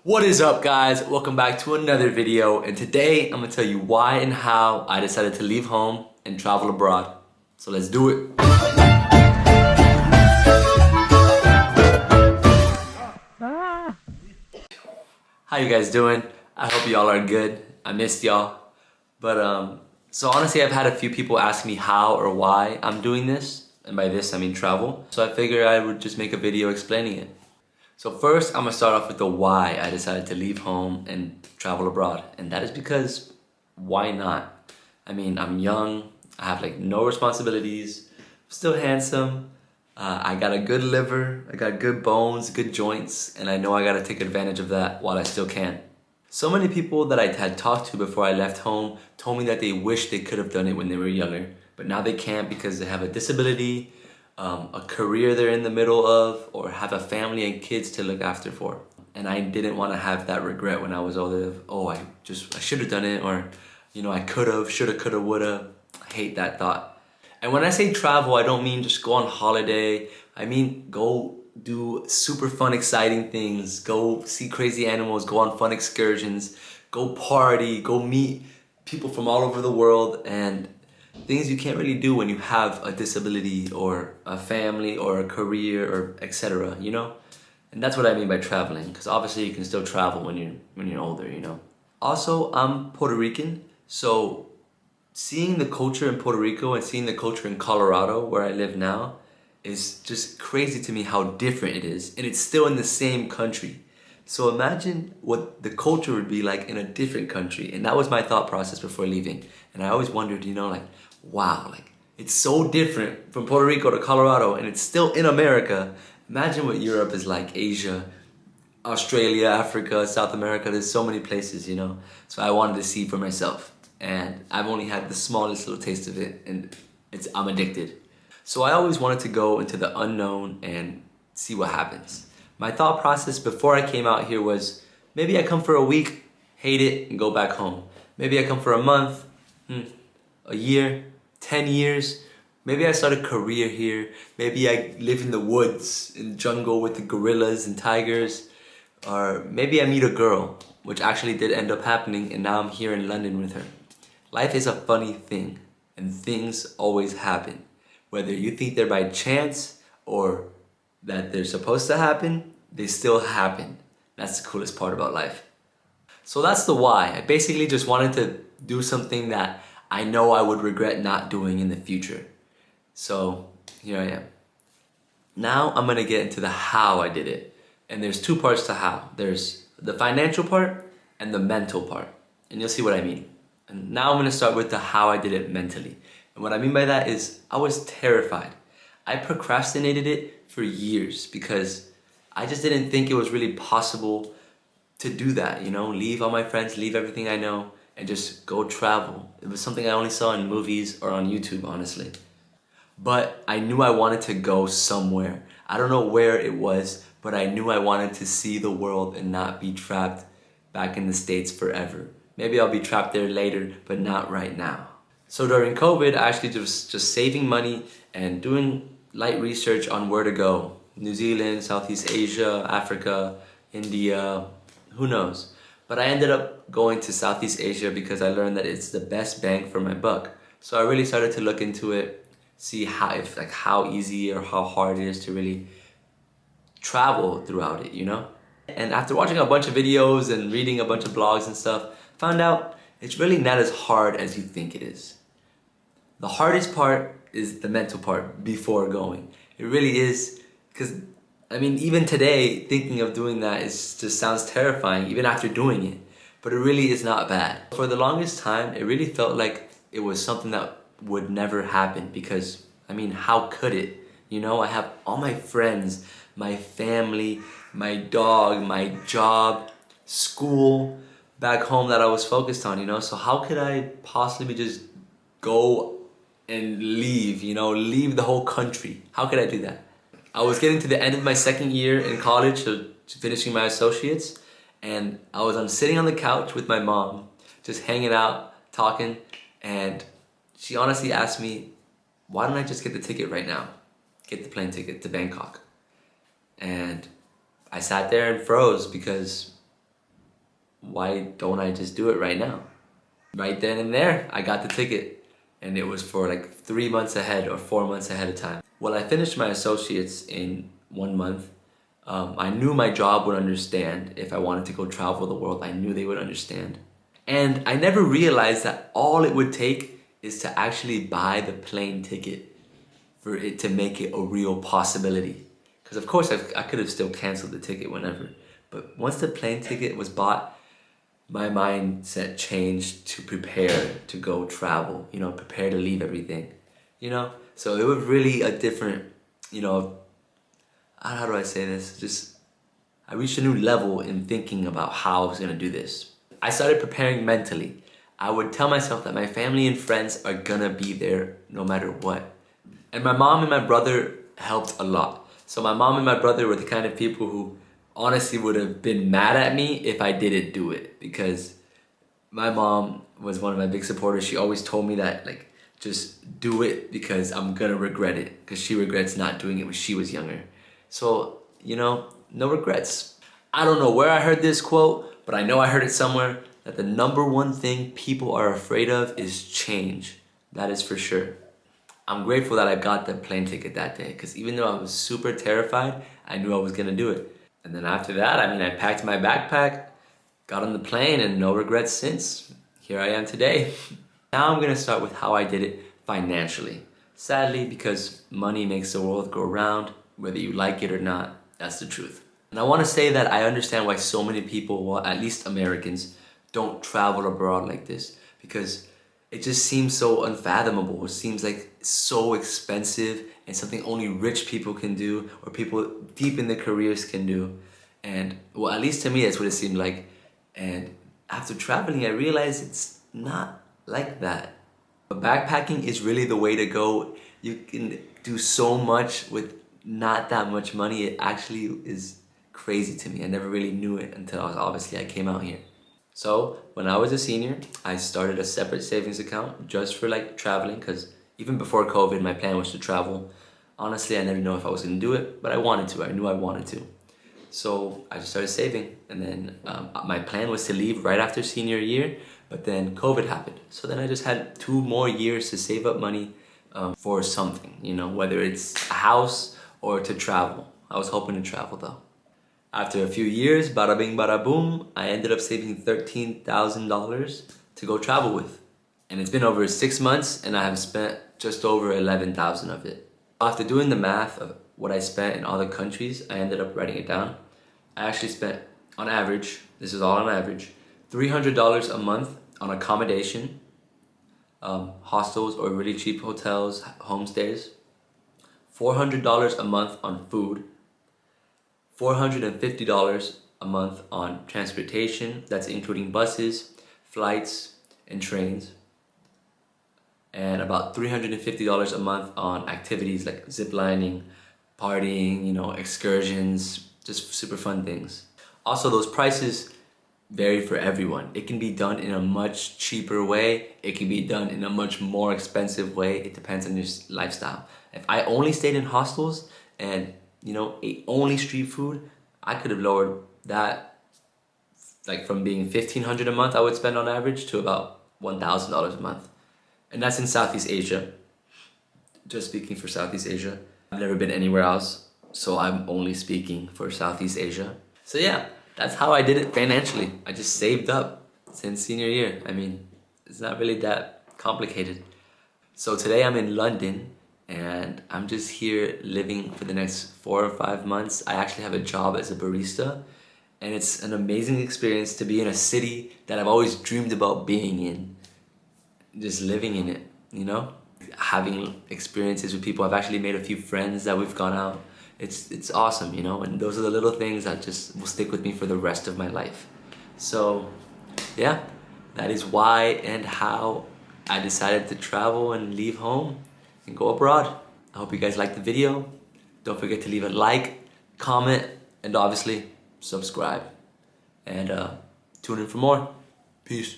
What is up, guys? Welcome back to another video, and today I'm gonna tell you why and how I decided to leave home and travel abroad. So let's do it. How you guys doing? I hope y'all are good. I missed y'all. So honestly, I've had a few people ask me how or why I'm doing this, and by this I mean travel. So I figured I would just make a video explaining it. So first, I'm gonna start off with the why I decided to leave home and travel abroad. And that is because, why not? I mean, I'm young, I have like no responsibilities, I'm still handsome, I got a good liver, I got good bones, good joints, and I know I gotta take advantage of that while I still can. So many people that I had talked to before I left home told me that they wish they could have done it when they were younger, but now they can't because they have a disability, a career they're in the middle of, or have a family and kids to look after for. And I didn't want to have that regret when I was older of, oh, I should have done it, or, I could have, shoulda, coulda, woulda. I hate that thought. And when I say travel, I don't mean just go on holiday. I mean go do super fun, exciting things. Go see crazy animals, go on fun excursions, go party, go meet people from all over the world, and things you can't really do when you have a disability or a family or a career or etc. And that's what I mean by traveling, because obviously you can still travel when you're older. Also, I'm Puerto Rican, so seeing the culture in Puerto Rico and seeing the culture in Colorado, where I live now, is just crazy to me how different it is, and it's still in the same country. So imagine what the culture would be like in a different country, and that was my thought process before leaving. And I always wondered, wow, it's so different from Puerto Rico to Colorado, and it's still in America. Imagine what Europe is like, Asia, Australia, Africa, South America. There's so many places. So I wanted to see for myself, and I've only had the smallest little taste of it, and I'm addicted. So I always wanted to go into the unknown and see what happens. My thought process before I came out here was, maybe I come for a week, hate it, and go back home. Maybe I come for a month, a year, 10 years. Maybe I start a career here. Maybe I live in the woods, in the jungle with the gorillas and tigers. Or maybe I meet a girl, which actually did end up happening, and now I'm here in London with her. Life is a funny thing, and things always happen. Whether you think they're by chance or that they're supposed to happen, they still happen. That's the coolest part about life. So that's the why. I basically just wanted to do something that I know I would regret not doing in the future. So here I am. Now I'm gonna get into the how I did it. And there's two parts to how. There's the financial part and the mental part. And you'll see what I mean. And now I'm gonna start with the how I did it mentally. And what I mean by that is I was terrified. I procrastinated it for years because I just didn't think it was really possible to do that, leave all my friends, leave everything I know, and just go travel. It was something I only saw in movies or on YouTube, honestly. But I knew I wanted to go somewhere. I don't know where it was, but I knew I wanted to see the world and not be trapped back in the States forever. Maybe I'll be trapped there later, but not right now. So during COVID, I actually was just saving money and doing light research on where to go. New Zealand, Southeast Asia, Africa, India, who knows? But I ended up going to Southeast Asia because I learned that it's the best bang for my buck. So I really started to look into it, see how easy or how hard it is to really travel throughout it. And after watching a bunch of videos and reading a bunch of blogs and stuff, found out it's really not as hard as you think it is. The hardest part is the mental part before going. It really is, because even today, thinking of doing that just sounds terrifying, even after doing it. But it really is not bad. For the longest time, it really felt like it was something that would never happen because, how could it? I have all my friends, my family, my dog, my job, school back home that I was focused on, so how could I possibly just go and leave, leave the whole country? How could I do that? I was getting to the end of my second year in college, so finishing my associates, and I was sitting on the couch with my mom, just hanging out, talking, and she honestly asked me, why don't I just get the ticket right now? Get the plane ticket to Bangkok. And I sat there and froze because why don't I just do it right now? Right then and there, I got the ticket, and it was for like 3 months ahead or 4 months ahead of time. Well, I finished my associates in 1 month. I knew my job would understand if I wanted to go travel the world. I knew they would understand. And I never realized that all it would take is to actually buy the plane ticket for it to make it a real possibility. Because of course I could have still canceled the ticket whenever. But once the plane ticket was bought, my mindset changed to prepare to go travel, you know, prepare to leave everything, you know? So it was really a different, you know, how do I say this? Just, I reached a new level in thinking about how I was gonna do this. I started preparing mentally. I would tell myself that my family and friends are gonna be there no matter what. And my mom and my brother helped a lot. So my mom and my brother were the kind of people who honestly would have been mad at me if I didn't do it, because my mom was one of my big supporters. She always told me that, like, just do it because I'm gonna regret it, because she regrets not doing it when she was younger. So, you know, no regrets. I don't know where I heard this quote, but I know I heard it somewhere, that the #1 thing people are afraid of is change. That is for sure. I'm grateful that I got the plane ticket that day, because even though I was super terrified, I knew I was gonna do it. And then after that, I mean, I packed my backpack, got on the plane, and no regrets since. Here I am today. Now I'm gonna start with how I did it financially. Sadly, because money makes the world go round, whether you like it or not, that's the truth. And I wanna say that I understand why so many people, well, at least Americans, don't travel abroad like this, because it just seems so unfathomable. It seems like so expensive and something only rich people can do, or people deep in their careers can do. And well, at least to me, that's what it seemed like. And after traveling, I realized it's not like that. But backpacking is really the way to go. You can do so much with not that much money. It actually is crazy to me. I never really knew it until obviously I came out here. So when I was a senior, I started a separate savings account just for like traveling, because even before COVID, my plan was to travel. Honestly, I never know if I was gonna do it, but I wanted to. I knew I wanted to. So I just started saving, and then my plan was to leave right after senior year, but then COVID happened. So then I just had 2 more years to save up money for something, you know, whether it's a house or to travel. I was hoping to travel though. After a few years, bada bing, bada boom, I ended up saving $13,000 to go travel with. And it's been over 6 months, and I have spent just over 11,000 of it. After doing the math of what I spent in other countries, I ended up writing it down. I actually spent, on average, this is all on average, $300 a month on accommodation, hostels or really cheap hotels, homestays, $400 a month on food, $450 a month on transportation, that's including buses, flights, and trains, and about $350 a month on activities like ziplining, partying, you know, excursions, just super fun things. Also, those prices vary for everyone. It can be done in a much cheaper way. It can be done in a much more expensive way. It depends on your lifestyle. If I only stayed in hostels and, you know, ate only street food, I could have lowered that, like from being $1,500 a month I would spend on average to about $1,000 a month. And that's in Southeast Asia. Just speaking for Southeast Asia. I've never been anywhere else, so I'm only speaking for Southeast Asia. So yeah, that's how I did it financially. I just saved up since senior year. I mean, it's not really that complicated. So today I'm in London, and I'm just here living for the next 4 or 5 months. I actually have a job as a barista, and it's an amazing experience to be in a city that I've always dreamed about being in. Just living in it, you know? Having experiences with people. I've actually made a few friends that we've gone out. It's awesome, you know? And those are the little things that just will stick with me for the rest of my life. So, yeah, that is why and how I decided to travel and leave home and go abroad. I hope you guys liked the video. Don't forget to leave a like, comment, and obviously subscribe. And tune in for more. Peace.